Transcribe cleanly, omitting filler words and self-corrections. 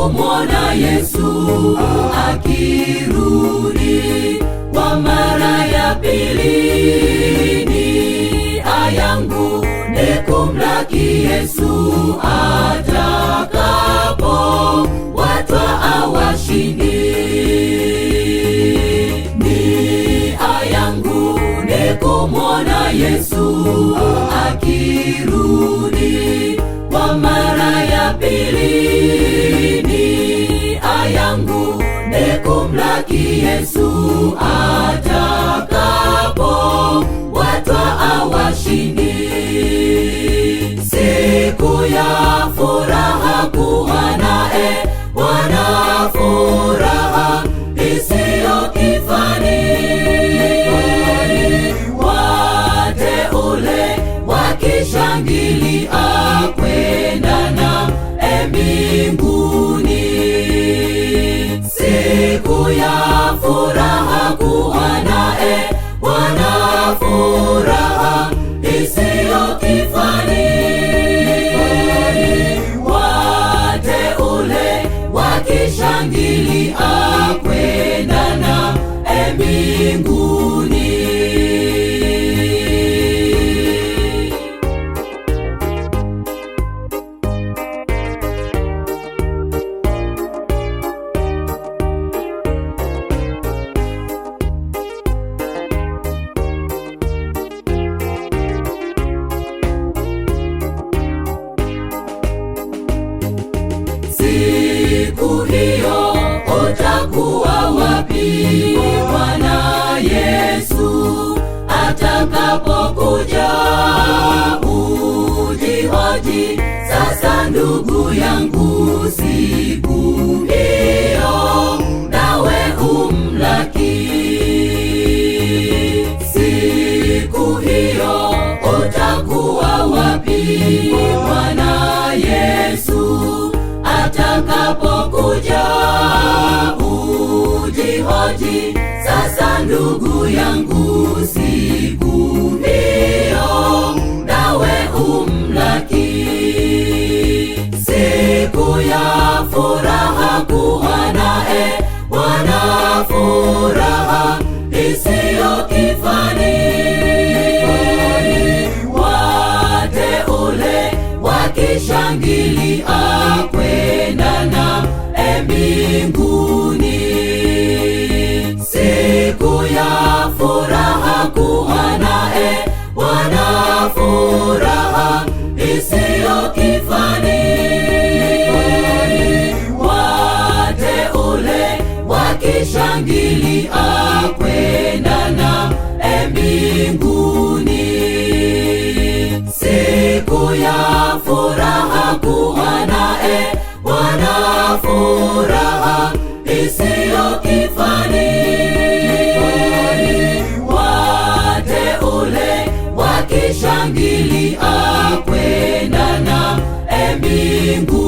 kumwona Yesu akirudi kwa mara ya pili. Nia yangu ni kumlaki Yesu atakapo watwa awashindi. Nia yangu ni kumwona Yesu akirudi kwa mara ya pili. Nia yangu ni kumlaki Yesu atakapo watwa awashindi. Siku ya furaha kuwa naye Bwana, furaha isiyo kifani. Wateule wakishangilia kwenda na mbinguni. Siku ya furaha kuwa naye Bwana, furaha isiyo kifani. Wateule wakishangilia kwenda na mbinguni. Siku hiyo utakuwa wapi Bwana Yesu atakapokuja? Ujihoji sasa ndugu yangu, siku hiyo nawe umlaki. Siku hiyo utakuwa wapi Bwana Yesu atakapokuja? Ujihoji sasa ndugu yangu, siku hiyo nawe umlaki. Siku ya furaha kuwa naye Bwana, furaha isiyo kifani. Wateule wakishangilia kwenda na mbinguni. Siku ya furaha kuwa naye Bwana, furaha isiyo kifani. Wateule wakishangilia kwenda na mbinguni. Siku ya furaha kuwa naye Bwana, furaha isiyo kifani. Wateule wakishangilia kwenda na mbinguni.